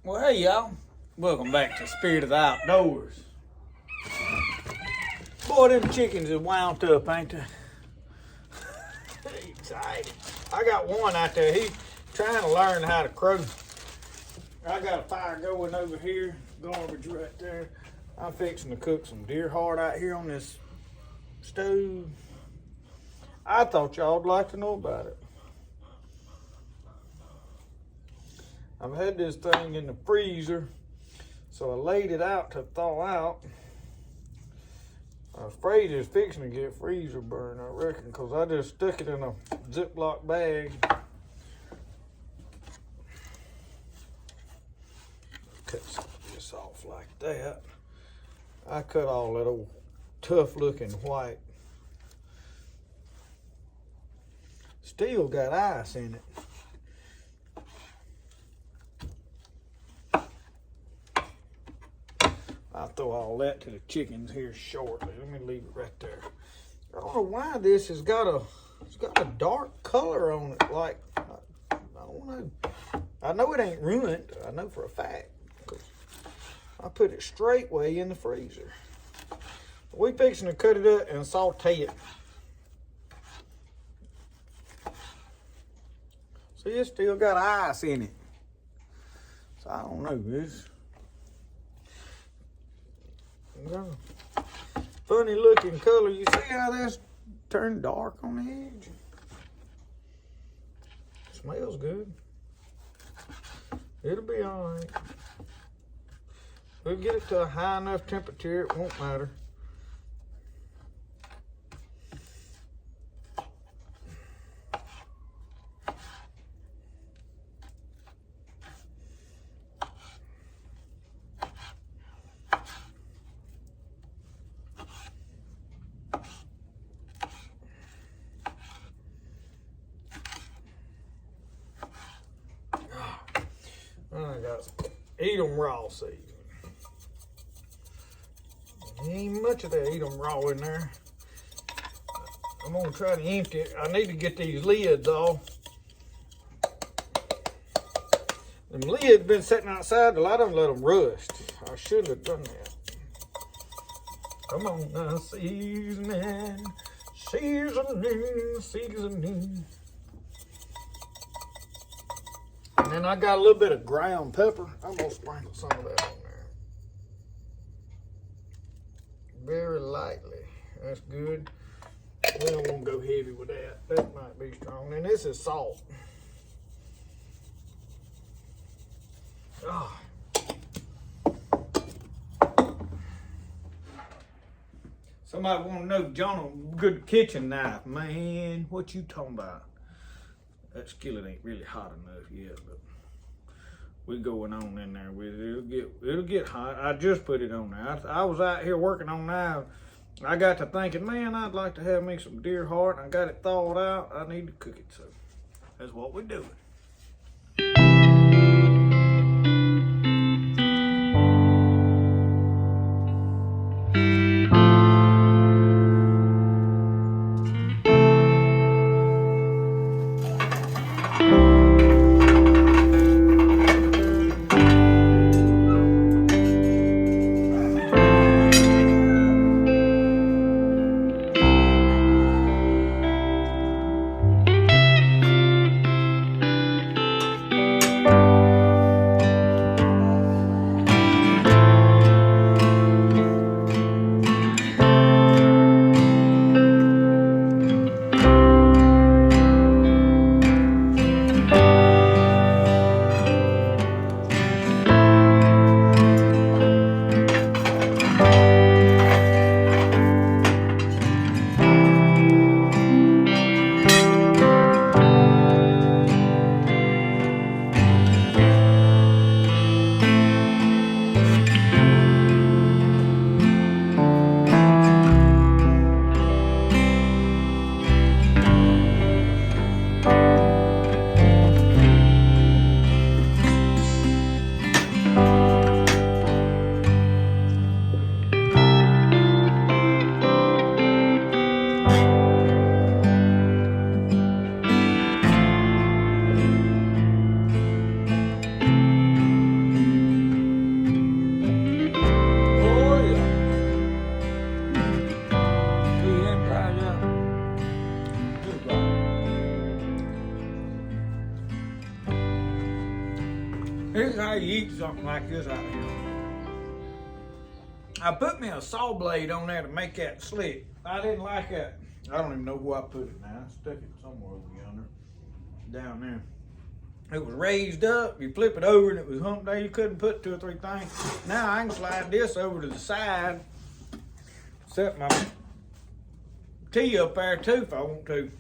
Well, hey, y'all. Welcome back to Spirit of the Outdoors. Boy, them chickens is wound up, ain't they? Excited. I got one out there. He's trying to learn how to crow. I got a fire going over here. Garbage right there. I'm fixing to cook some deer heart out here on this stove. I thought y'all would like to know about it. I've had this thing in the freezer, so I laid it out to thaw out. I'm afraid it's fixing to get freezer burn, I reckon, because I just stuck it in a Ziploc bag. Cut some of this off like that. I cut all that old tough looking white. Still got ice in it. I'll throw all that to the chickens here shortly. Let me leave it right there. I don't know why this has got a dark color on it. Like, I don't know. I know it ain't ruined. I know for a fact. I put it straight way in the freezer. We fixing to cut it up and saute it. See, it's still got ice in it. So I don't know this. Funny looking color. You see how that's turned dark on the edge? Smells good. It'll be all right. We'll get it to a high enough temperature, it won't matter. I got eat 'em raw seasoning. Ain't much of that eat 'em raw in there. I'm gonna try to empty it. I need to get these lids off. Them lids been sitting outside. A lot of them let them rust. I should have done that. Come on now, seasoning. And then I got a little bit of ground pepper. I'm gonna sprinkle some of that on there. Very lightly. That's good. We don't want to go heavy with that. That might be strong. And this is salt. Oh. Somebody want to know, John, a good kitchen knife. Man, what you talking about? That skillet ain't really hot enough yet, but we going on in there with it. It'll get hot. I just put it on there. I was out here working on now. I got to thinking, man, I'd like to have me some deer heart. I got it thawed out. I need to cook it, so that's what we're doing. Here's how you eat something like this out here. I put me a saw blade on there to make that slick. I didn't like that. I don't even know where I put it now. I stuck it somewhere over yonder, down there. It was raised up. You flip it over and it was humped there. You couldn't put 2 or 3 things. Now I can slide this over to the side. Set my tea up there too if I want to.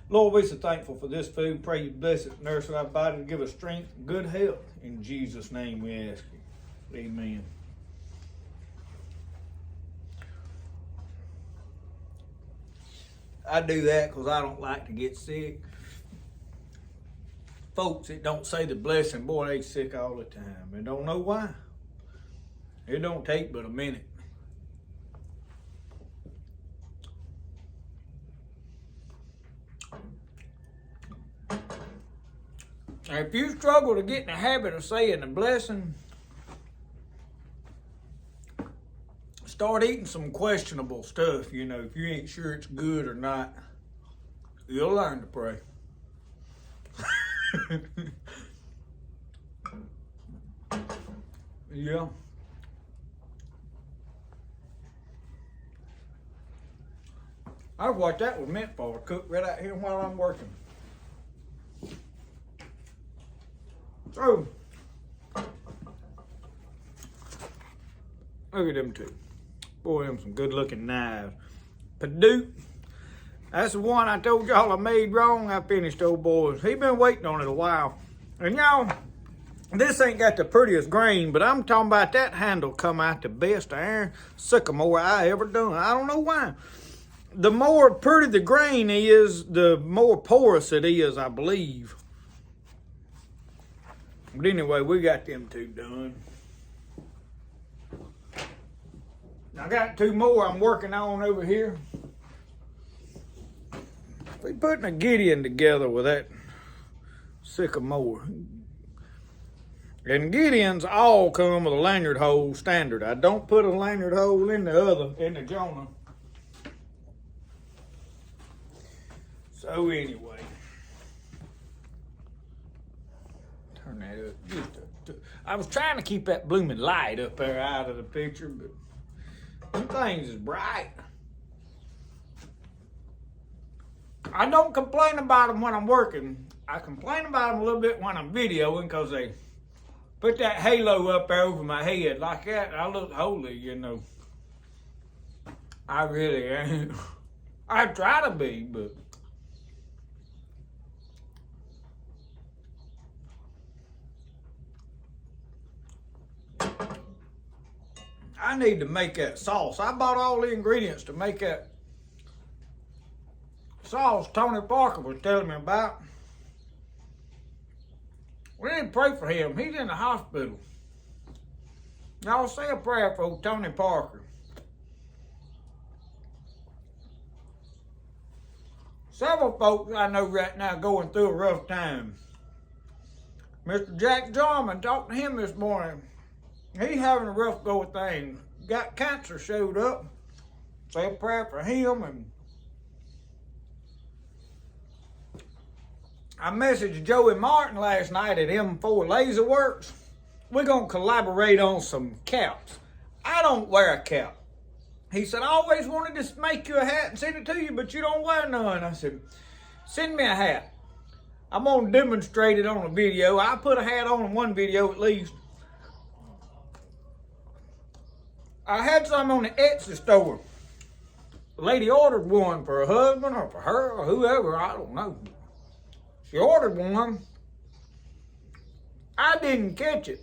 Lord, we're so thankful for this food. Pray you bless it, nourish our body, to give us strength and good health. In Jesus' name we ask you. Amen. I do that because I don't like to get sick. Folks that don't say the blessing, boy, they sick all the time. They don't know why. It don't take but a minute. And if you struggle to get in the habit of saying the blessing, start eating some questionable stuff. You know, if you ain't sure it's good or not, you'll learn to pray. Yeah. That's what that was meant for, to cook right out here while I'm working. So, look at them two. Boy, them some good looking knives. Purdue. That's the one I told y'all I made wrong. I finished, old boys. He been waiting on it a while. And y'all, this ain't got the prettiest grain, but I'm talking about that handle come out the best iron sycamore I ever done. I don't know why. The more pretty the grain is, the more porous it is, I believe. But anyway, we got them two done. I got 2 more I'm working on over here. We putting a Gideon together with that sycamore. And Gideons all come with a lanyard hole standard. I don't put a lanyard hole in the Jonah. So anyway, turn that up. I was trying to keep that blooming light up there out of the picture, but them things is bright. I don't complain about them when I'm working. I complain about them a little bit when I'm videoing because they put that halo up there over my head like that. I look holy, you know. I really am. I try to be, but I need to make that sauce. I bought all the ingredients to make that sauce Tony Parker was telling me about. We need to pray for him. He's in the hospital. Y'all say a prayer for Tony Parker. Several folks I know right now going through a rough time. Mr. Jack Jarman, talked to him this morning. He's having a rough go of things. Got cancer showed up. Say a prayer for him. And I messaged Joey Martin last night at M4 Leatherwork. We're going to collaborate on some caps. I don't wear a cap. He said, I always wanted to make you a hat and send it to you, but you don't wear none. I said, send me a hat. I'm going to demonstrate it on a video. I put a hat on in one video at least. I had some on the Etsy store. The lady ordered one for her husband or for her or whoever, I don't know. She ordered one. I didn't catch it.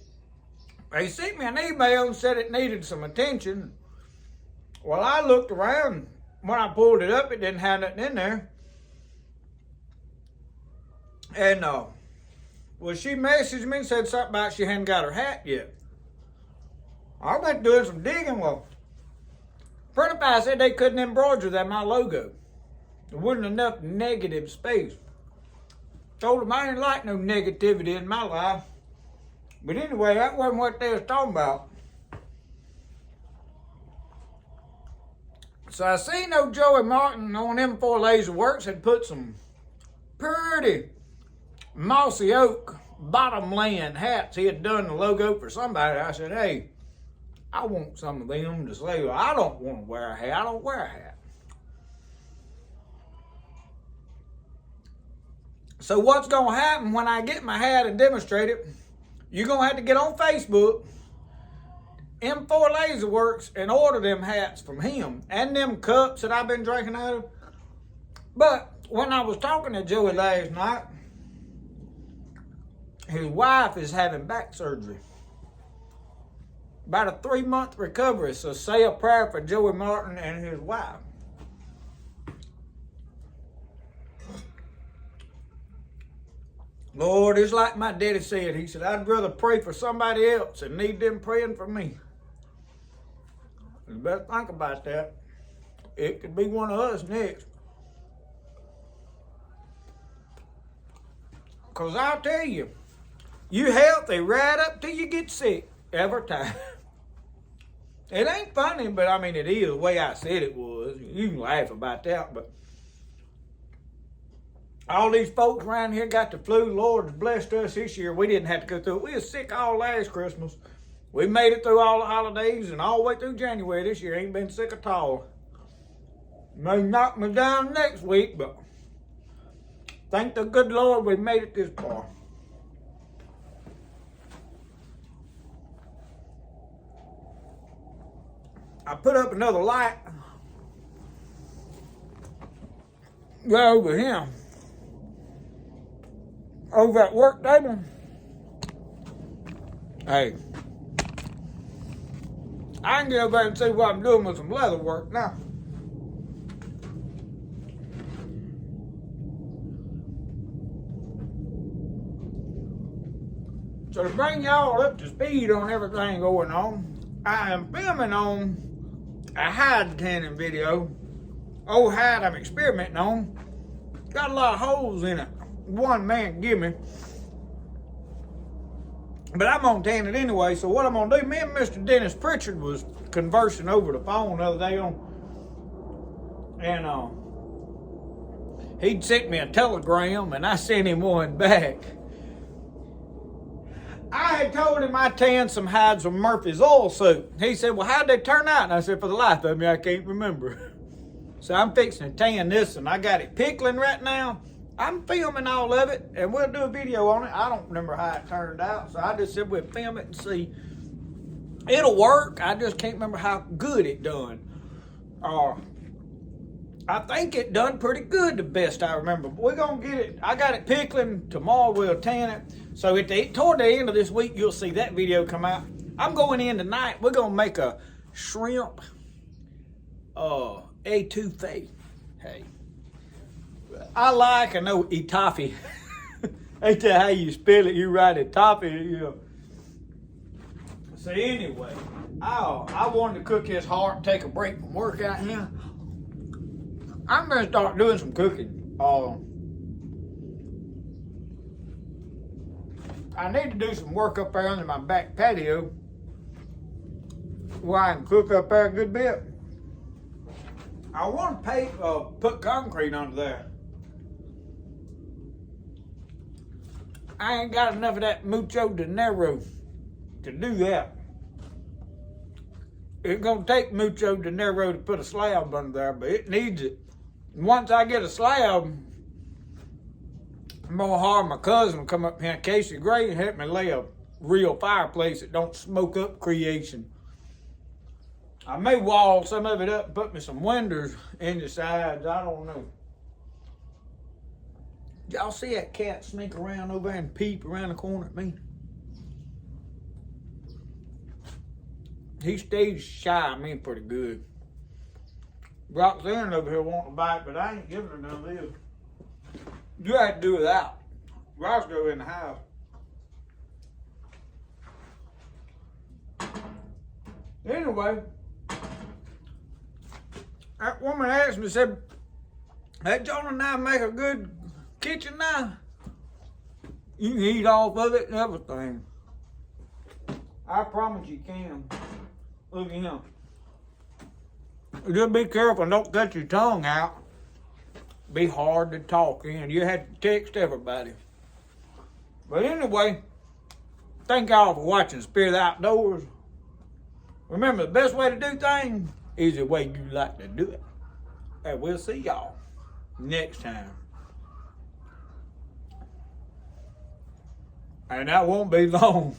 They sent me an email and said it needed some attention. Well, I looked around. When I pulled it up, it didn't have nothing in there. And, well, she messaged me and said something about she hadn't got her hat yet. I went doing some digging. Well, Printify said they couldn't embroider that my logo. There wasn't enough negative space. Told them I didn't like no negativity in my life. But anyway, that wasn't what they was talking about. So I seen old Joey Martin on M4 Leatherworks had put some pretty mossy oak bottom laying hats. He had done the logo for somebody. I said, hey, I want some of them to say, well, I don't want to wear a hat. I don't wear a hat. So what's going to happen when I get my hat and demonstrate it, you're going to have to get on Facebook, M4 Leatherworks, and order them hats from him and them cups that I've been drinking out of. But when I was talking to Joey last night, his wife is having back surgery. About a 3-month recovery. So say a prayer for Joey Martin and his wife. Lord, it's like my daddy said. He said, I'd rather pray for somebody else and need them praying for me. You better think about that. It could be one of us next. Because I'll tell you, you healthy right up till you get sick every time. It ain't funny, but I mean, it is the way I said it was. You can laugh about that, but all these folks around here got the flu. Lord has blessed us this year. We didn't have to go through it. We were sick all last Christmas. We made it through all the holidays and all the way through January this year. Ain't been sick at all. May knock me down next week, but thank the good Lord we made it this far. I put up another light right over here. Over at work table. Hey, I can get over there and see what I'm doing with some leather work now. So to bring y'all up to speed on everything going on, I am filming on a hide tanning video. Old hide I'm experimenting on. Got a lot of holes in it. One man give me. But I'm gonna tan it anyway, so what I'm gonna do, me and Mr. Dennis Pritchard was conversing over the phone the other day and he'd sent me a telegram and I sent him one back. I had told him I tanned some hides from Murphy's oil soap. He said, well, how'd they turn out? And I said, for the life of me, I can't remember. So I'm fixing to tan this, and I got it pickling right now. I'm filming all of it, and we'll do a video on it. I don't remember how it turned out, so I just said we'll film it and see. It'll work. I just can't remember how good it done. I think it done pretty good, the best I remember. But we're going to get it. I got it pickling. Tomorrow we'll tan it. So toward the end of this week, you'll see that video come out. I'm going in tonight. We're going to make a shrimp etouffee. Hey. I know etouffee. Ain't that how you spell it? You write it toffee, you know. So anyway, I wanted to cook this hard and take a break from work out here. I'm going to start doing some cooking. I need to do some work up there under my back patio where I can cook up there a good bit. I want to put concrete under there. I ain't got enough of that mucho dinero to do that. It's going to take mucho dinero to put a slab under there, but it needs it. Once I get a slab, I'm going to hire my cousin to come up here, Casey Gray, and help me lay a real fireplace that don't smoke up creation. I may wall some of it up and put me some windows in the sides. I don't know. Y'all see that cat sneak around over there and peep around the corner at me? He stays shy of me pretty good. Roxanne over here wanting to bite, but I ain't giving her none of this. You have to do without. Roscoe in the house. Anyway, that woman asked me, said, hey, John and I make a good kitchen now. You can eat off of it and everything. I promise you can. Look at him. Just be careful and don't cut your tongue out. Be hard to talk in. You have to text everybody. But anyway, thank y'all for watching Spirit Outdoors. Remember, the best way to do things is the way you like to do it. And we'll see y'all next time. And that won't be long.